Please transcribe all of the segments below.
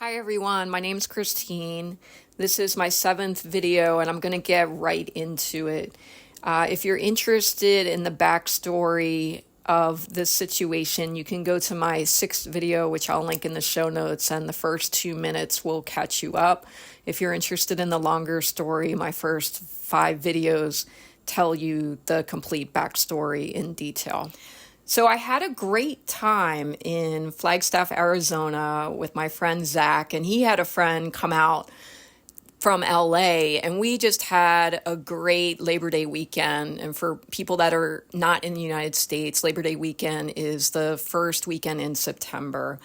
Hi everyone, my name's Christine. This is my 7th video and I'm going to get right into it. If you're interested in the backstory of this situation, you can go to my 6th video, which I'll link in the show notes, and the first 2 minutes will catch you up. If you're interested in the longer story, my first 5 videos tell you the complete backstory in detail. So I had a great time in Flagstaff, Arizona with my friend Zach, and he had a friend come out from LA, and we just had a great Labor Day weekend. And for people that are not in the United States, Labor Day weekend is the first weekend in September.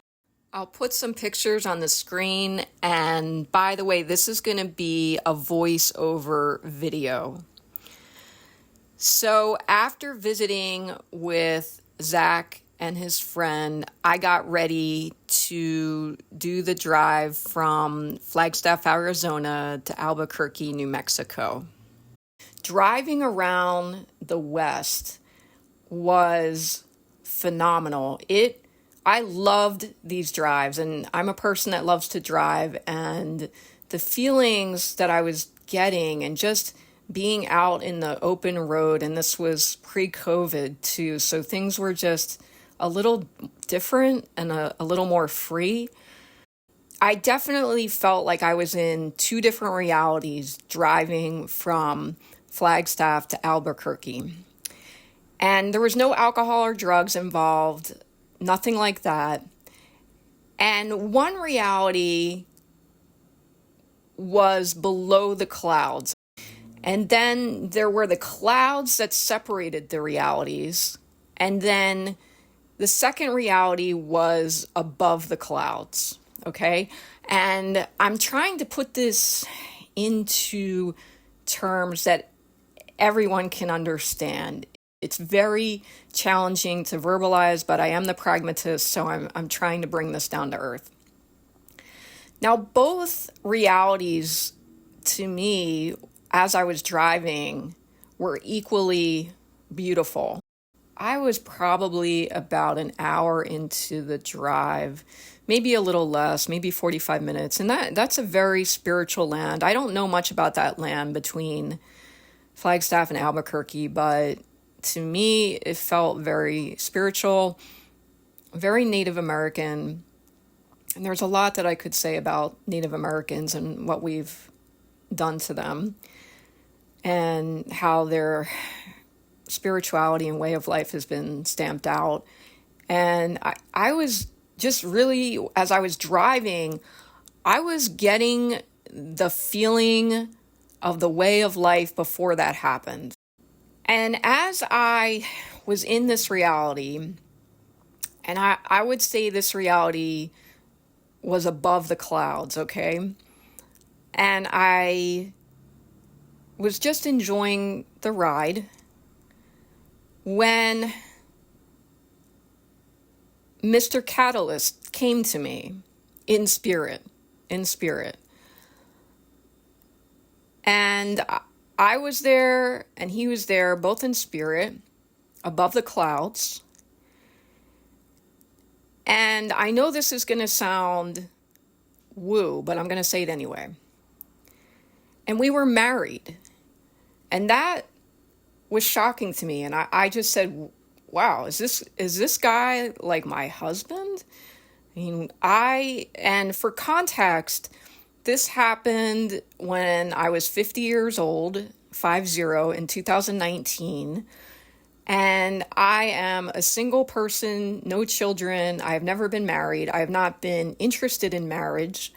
I'll put some pictures on the screen, and by the way, this is going to be a voiceover video. So after visiting with Zach and his friend, I got ready to do the drive from Flagstaff, Arizona to Albuquerque, New Mexico. Driving around the West was phenomenal. I loved these drives, and I'm a person that loves to drive, and the feelings that I was getting and just being out in the open road, and this was pre-COVID too, so things were just a little different and a little more free. I definitely felt like I was in 2 different realities driving from Flagstaff to Albuquerque. And there was no alcohol or drugs involved, nothing like that. And one reality was below the clouds. And then there were the clouds that separated the realities. And then the second reality was above the clouds, okay? And I'm trying to put this into terms that everyone can understand. It's very challenging to verbalize, but I am the pragmatist, so I'm trying to bring this down to earth. Now, both realities, to me, as I was driving, were equally beautiful. I was probably about an hour into the drive, maybe a little less, maybe 45 minutes. And that's a very spiritual land. I don't know much about that land between Flagstaff and Albuquerque, but to me, it felt very spiritual, very Native American. And there's a lot that I could say about Native Americans and what we've done to them, and how their spirituality and way of life has been stamped out. And I was just really, as I was driving, I was getting the feeling of the way of life before that happened. And as I was in this reality, and I would say this reality was above the clouds, okay? And I was just enjoying the ride when Mr. Catalyst came to me in spirit. And I was there and he was there, both in spirit, above the clouds. And I know this is going to sound woo, but I'm going to say it anyway. And we were married. And that was shocking to me. And I just said, wow, is this guy like my husband? I mean, and for context, this happened when I was 50 years old, 50, in 2019. And I am a single person, no children. I have never been married. I have not been interested in marriage.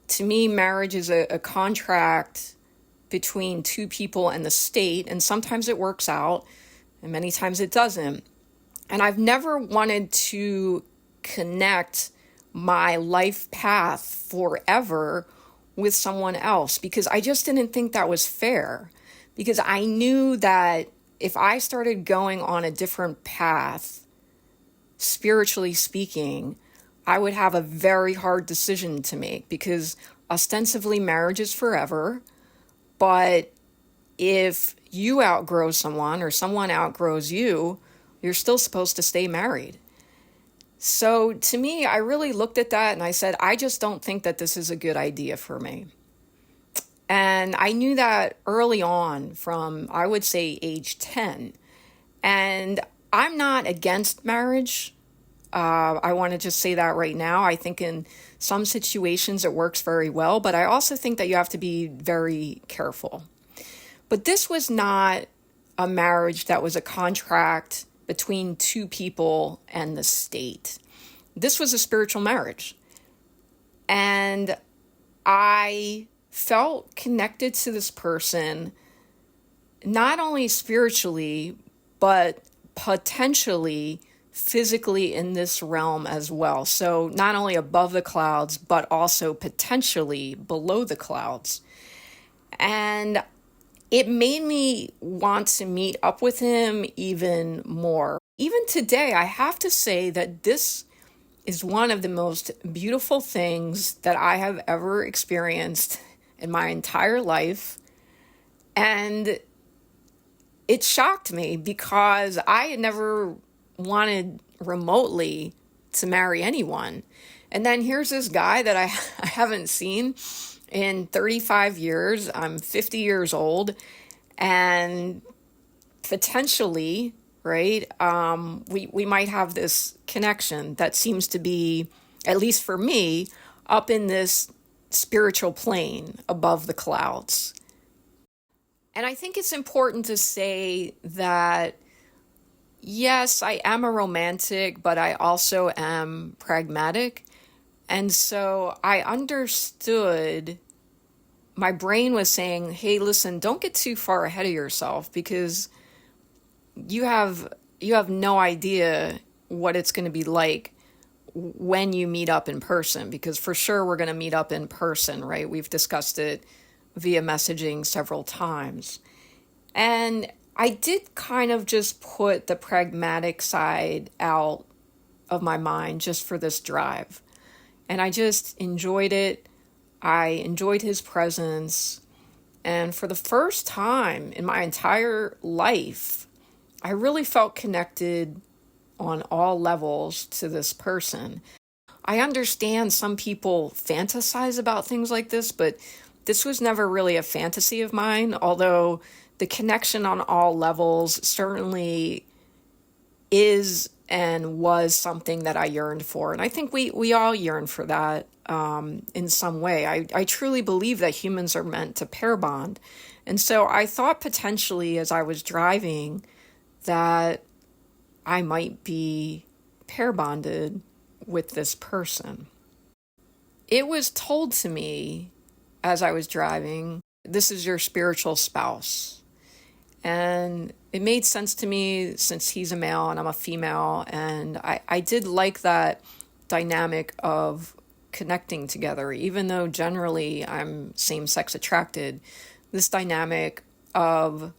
To me, marriage is a contract between 2 people and the state, and sometimes it works out, and many times it doesn't. And I've never wanted to connect my life path forever with someone else, because I just didn't think that was fair. Because I knew that if I started going on a different path, spiritually speaking, I would have a very hard decision to make, because ostensibly marriage is forever. But if you outgrow someone or someone outgrows you, you're still supposed to stay married. So to me, I really looked at that and I said, I just don't think that this is a good idea for me. And I knew that early on from, I would say, age 10. And I'm not against marriage. I want to just say that right now. I think in some situations it works very well, but I also think that you have to be very careful. But this was not a marriage that was a contract between two people and the state. This was a spiritual marriage. And I felt connected to this person, not only spiritually, but potentially physically in this realm as well. So not only above the clouds, but also potentially below the clouds. And it made me want to meet up with him even more. Even today, I have to say that this is one of the most beautiful things that I have ever experienced in my entire life. And it shocked me because I had never wanted remotely to marry anyone. And then here's this guy that I haven't seen in 35 years. I'm 50 years old, and potentially, right, we might have this connection that seems to be, at least for me, up in this spiritual plane above the clouds. And I think it's important to say that, yes, I am a romantic, but I also am pragmatic. And so I understood, my brain was saying, hey, listen, don't get too far ahead of yourself, because you have no idea what it's going to be like when you meet up in person, because for sure we're going to meet up in person, right? We've discussed it via messaging several times. And I did kind of just put the pragmatic side out of my mind just for this drive. And I just enjoyed it. I enjoyed his presence. And for the first time in my entire life, I really felt connected on all levels to this person. I understand some people fantasize about things like this, but this was never really a fantasy of mine, although the connection on all levels certainly is and was something that I yearned for. And I think we all yearn for that in some way. I truly believe that humans are meant to pair bond. And so I thought potentially as I was driving that I might be pair bonded with this person. It was told to me as I was driving, this is your spiritual spouse. And it made sense to me since he's a male and I'm a female. And I did like that dynamic of connecting together, even though generally I'm same-sex attracted. This dynamic of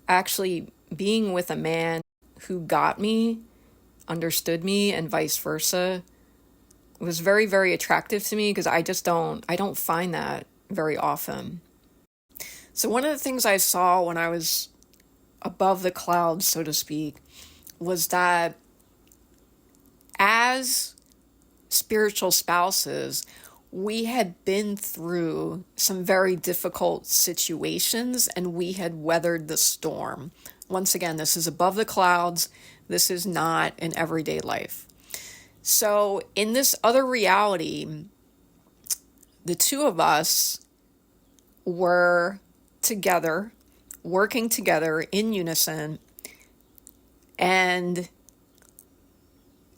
actually being with a man who got me, understood me, and vice versa was very, very attractive to me, because I don't find that very often. So one of the things I saw when I was above the clouds, so to speak, was that as spiritual spouses, we had been through some very difficult situations and we had weathered the storm. Once again, this is above the clouds. This is not an everyday life. So in this other reality, the two of us were together, working together in unison. And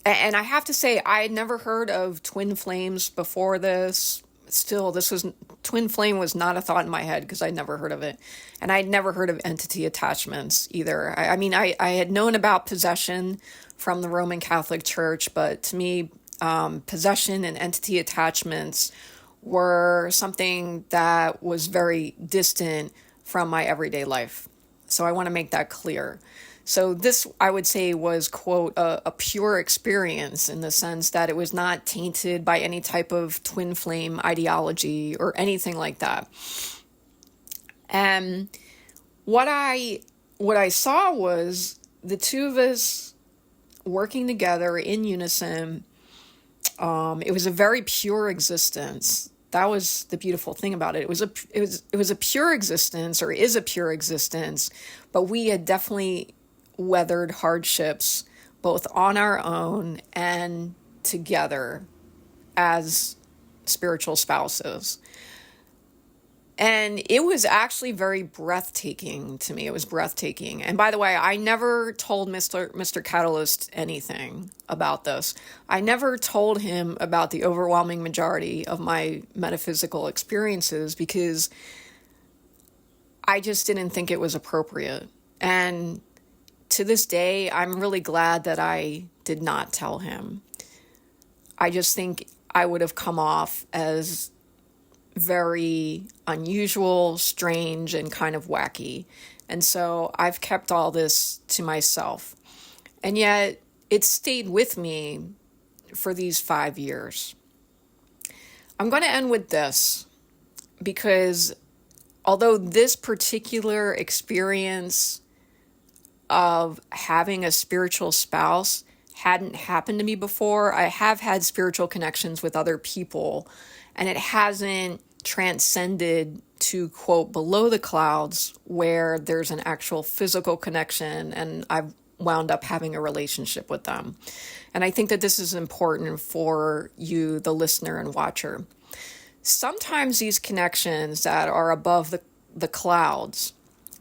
I have to say, I had never heard of twin flames before this. Still, twin flame was not a thought in my head because I'd never heard of it. And I'd never heard of entity attachments either. I mean, I had known about possession from the Roman Catholic Church, but to me, possession and entity attachments were something that was very distant from my everyday life. So I want to make that clear. So this, I would say, was, quote, a pure experience in the sense that it was not tainted by any type of twin flame ideology or anything like that. And what I saw was the two of us working together in unison, It was a very pure existence. That was the beautiful thing about it. It was a pure existence, or is a pure existence, but we had definitely weathered hardships both on our own and together as spiritual spouses. And it was actually very breathtaking to me. It was breathtaking. And by the way, I never told Mr. Catalyst anything about this. I never told him about the overwhelming majority of my metaphysical experiences because I just didn't think it was appropriate. And to this day, I'm really glad that I did not tell him. I just think I would have come off as very unusual, strange, and kind of wacky. And so I've kept all this to myself. And yet it stayed with me for these 5 years. I'm going to end with this because although this particular experience of having a spiritual spouse hadn't happened to me before, I have had spiritual connections with other people, and it hasn't transcended to, quote, below the clouds where there's an actual physical connection and I've wound up having a relationship with them. And I think that this is important for you, the listener and watcher. Sometimes these connections that are above the clouds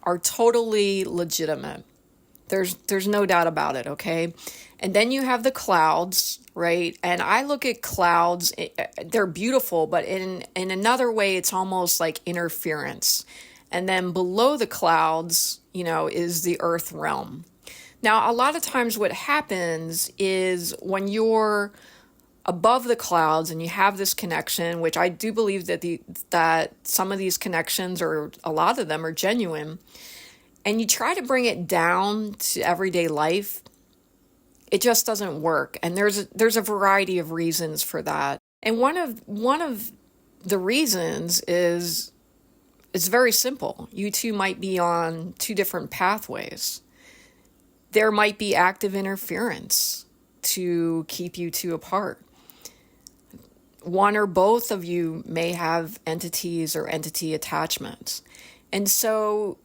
are totally legitimate. There's no doubt about it, okay? And then you have the clouds, right? And I look at clouds, they're beautiful, but in another way, it's almost like interference. And then below the clouds, is the earth realm. Now, a lot of times what happens is when you're above the clouds and you have this connection, which I do believe that some of these connections, or a lot of them, are genuine, and you try to bring it down to everyday life, it just doesn't work. And there's a variety of reasons for that. And one of the reasons is it's very simple. You two might be on two different pathways. There might be active interference to keep you two apart. One or both of you may have entities or entity attachments. And so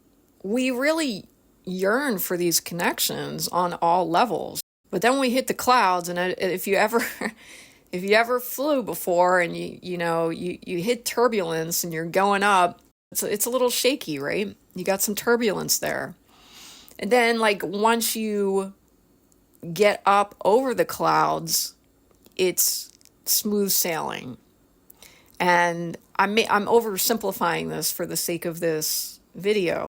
we really yearn for these connections on all levels. But then we hit the clouds, and if you ever flew before and you hit turbulence and you're going up, it's a little shaky, right? You got some turbulence there. And then once you get up over the clouds, it's smooth sailing. And I'm oversimplifying this for the sake of this video.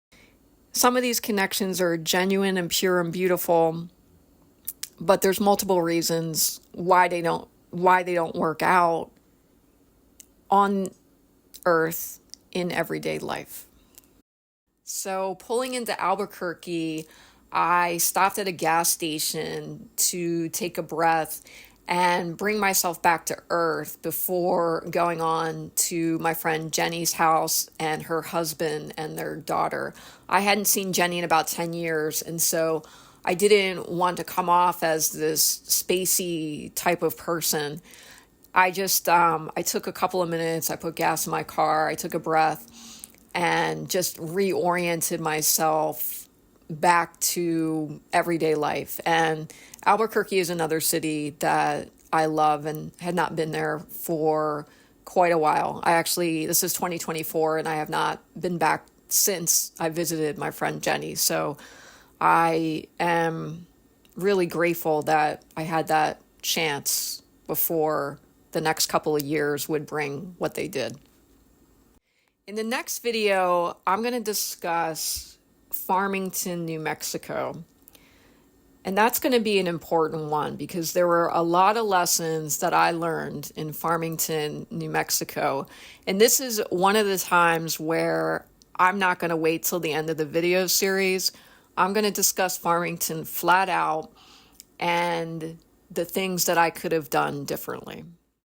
Some of these connections are genuine and pure and beautiful, but there's multiple reasons why they don't work out on Earth in everyday life. So pulling into Albuquerque, I stopped at a gas station to take a breath and bring myself back to earth before going on to my friend Jenny's house and her husband and their daughter. I hadn't seen Jenny in about 10 years, and so I didn't want to come off as this spacey type of person. I just, I took a couple of minutes, I put gas in my car, I took a breath, and just reoriented myself back to everyday life. And Albuquerque is another city that I love and had not been there for quite a while. This is 2024, and I have not been back since I visited my friend Jenny. So I am really grateful that I had that chance before the next couple of years would bring what they did. In the next video, I'm going to discuss Farmington, New Mexico. And that's going to be an important one because there were a lot of lessons that I learned in Farmington, New Mexico. And this is one of the times where I'm not going to wait till the end of the video series. I'm going to discuss Farmington flat out and the things that I could have done differently.